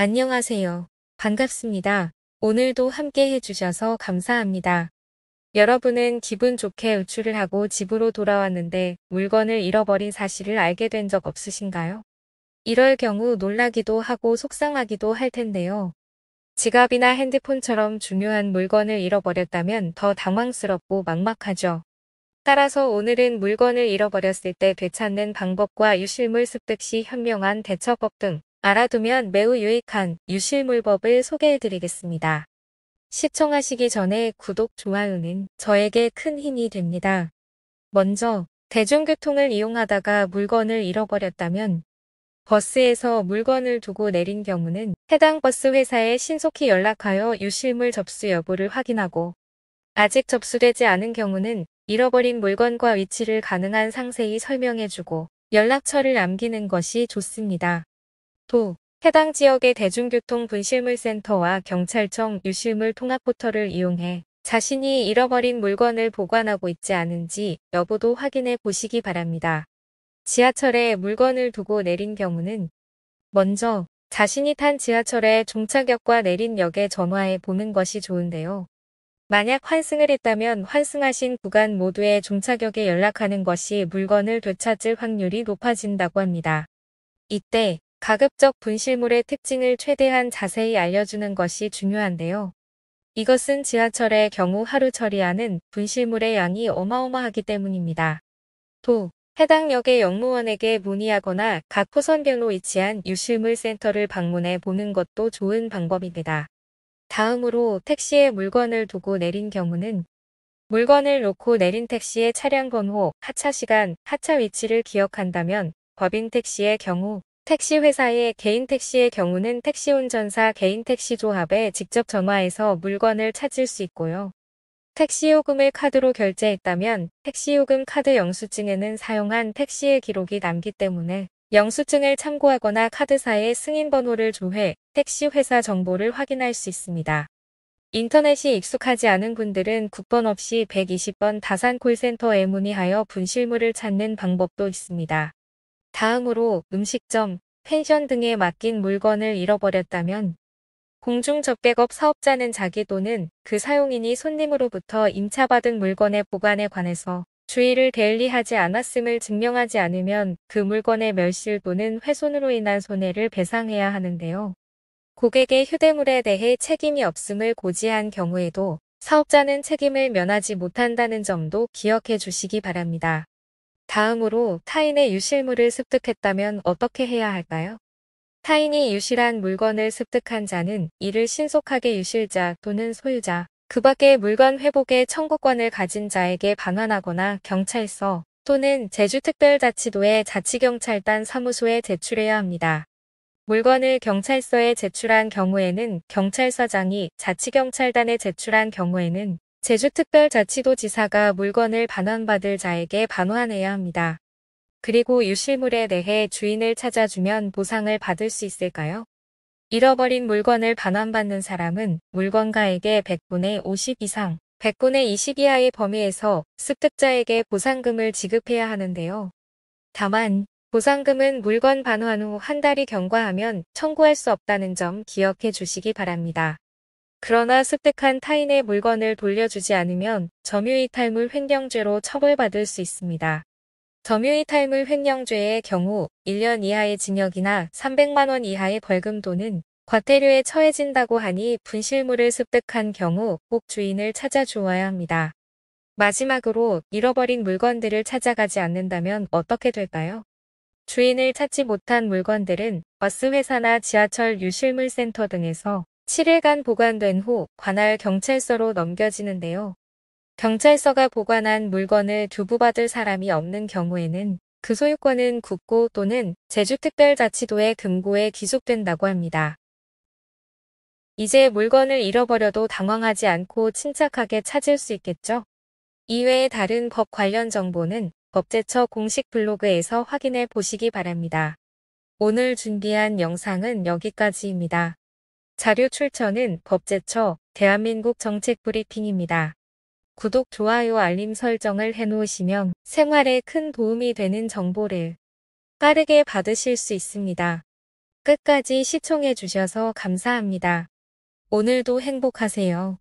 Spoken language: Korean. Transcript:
안녕하세요. 반갑습니다. 오늘도 함께 해주셔서 감사합니다. 여러분은 기분 좋게 외출을 하고 집으로 돌아왔는데 물건을 잃어버린 사실을 알게 된 적 없으신가요? 이럴 경우 놀라기도 하고 속상하기도 할 텐데요. 지갑이나 핸드폰처럼 중요한 물건을 잃어버렸다면 더 당황스럽고 막막하죠. 따라서 오늘은 물건을 잃어버렸을 때 되찾는 방법과 유실물 습득 시 현명한 대처법 등 알아두면 매우 유익한 유실물법을 소개해드리겠습니다. 시청하시기 전에 구독, 좋아요는 저에게 큰 힘이 됩니다. 먼저 대중교통을 이용하다가 물건을 잃어버렸다면 버스에서 물건을 두고 내린 경우는 해당 버스 회사에 신속히 연락하여 유실물 접수 여부를 확인하고 아직 접수되지 않은 경우는 잃어버린 물건과 위치를 가능한 상세히 설명해주고 연락처를 남기는 것이 좋습니다. 또 해당 지역의 대중교통 분실물센터와 경찰청 유실물 통합 포털을 이용해 자신이 잃어버린 물건을 보관하고 있지 않은지 여부도 확인해 보시기 바랍니다. 지하철에 물건을 두고 내린 경우는 먼저 자신이 탄 지하철의 종착역과 내린 역에 전화해 보는 것이 좋은데요. 만약 환승을 했다면 환승하신 구간 모두의 종착역에 연락하는 것이 물건을 되찾을 확률이 높아진다고 합니다. 이때 가급적 분실물의 특징을 최대한 자세히 알려주는 것이 중요한데요. 이것은 지하철의 경우 하루 처리하는 분실물의 양이 어마어마하기 때문입니다. 또 해당 역의 역무원에게 문의하거나 각 호선변로 위치한 유실물 센터를 방문해 보는 것도 좋은 방법입니다. 다음으로 택시에 물건을 두고 내린 경우는 물건을 놓고 내린 택시의 차량 번호, 하차 시간, 하차 위치를 기억한다면 법인 택시의 경우 택시 회사의 개인 택시의 경우는 택시 운전사 개인 택시 조합에 직접 전화해서 물건을 찾을 수 있고요. 택시 요금을 카드로 결제했다면 택시 요금 카드 영수증에는 사용한 택시의 기록이 남기 때문에 영수증을 참고하거나 카드사의 승인 번호를 조회, 택시 회사 정보를 확인할 수 있습니다. 인터넷이 익숙하지 않은 분들은 국번 없이 120번 다산 콜센터에 문의하여 분실물을 찾는 방법도 있습니다. 다음으로 음식점, 펜션 등에 맡긴 물건을 잃어버렸다면 공중접객업 사업자는 자기 또는 그 사용인이 손님으로부터 임차받은 물건의 보관에 관해서 주의를 게을리하지 않았음을 증명하지 않으면 그 물건의 멸실 또는 훼손으로 인한 손해를 배상해야 하는데요. 고객의 휴대물에 대해 책임이 없음을 고지한 경우에도 사업자는 책임을 면하지 못한다는 점도 기억해 주시기 바랍니다. 다음으로 타인의 유실물을 습득했다면 어떻게 해야 할까요? 타인이 유실한 물건을 습득한 자는 이를 신속하게 유실자 또는 소유자, 그 밖의 물건 회복의 청구권을 가진 자에게 반환하거나 경찰서 또는 제주특별자치도의 자치경찰단 사무소에 제출해야 합니다. 물건을 경찰서에 제출한 경우에는 경찰서장이, 자치경찰단에 제출한 경우에는 제주특별자치도지사가 물건을 반환받을 자에게 반환해야 합니다. 그리고 유실물에 대해 주인을 찾아주면 보상을 받을 수 있을까요? 잃어버린 물건을 반환받는 사람은 물건가액의 100분의 50 이상, 100분의 20 이하의 범위에서 습득자에게 보상금을 지급해야 하는데요. 다만 보상금은 물건 반환 후 한 달이 경과하면 청구할 수 없다는 점 기억해 주시기 바랍니다. 그러나 습득한 타인의 물건을 돌려주지 않으면 점유이탈물 횡령죄로 처벌받을 수 있습니다. 점유이탈물 횡령죄의 경우 1년 이하의 징역이나 300만 원 이하의 벌금 또는 과태료에 처해진다고 하니 분실물을 습득한 경우 꼭 주인을 찾아주어야 합니다. 마지막으로 잃어버린 물건들을 찾아가지 않는다면 어떻게 될까요? 주인을 찾지 못한 물건들은 버스 회사나 지하철 유실물센터 등에서 7일간 보관된 후 관할 경찰서로 넘겨지는데요. 경찰서가 보관한 물건을 두부받을 사람이 없는 경우에는 그 소유권은 국고 또는 제주특별자치도의 금고에 귀속된다고 합니다. 이제 물건을 잃어버려도 당황하지 않고 침착하게 찾을 수 있겠죠? 이외의 다른 법 관련 정보는 법제처 공식 블로그에서 확인해 보시기 바랍니다. 오늘 준비한 영상은 여기까지입니다. 자료 출처는 법제처 대한민국 정책브리핑입니다. 구독, 좋아요, 알림 설정을 해놓으시면 생활에 큰 도움이 되는 정보를 빠르게 받으실 수 있습니다. 끝까지 시청해 주셔서 감사합니다. 오늘도 행복하세요.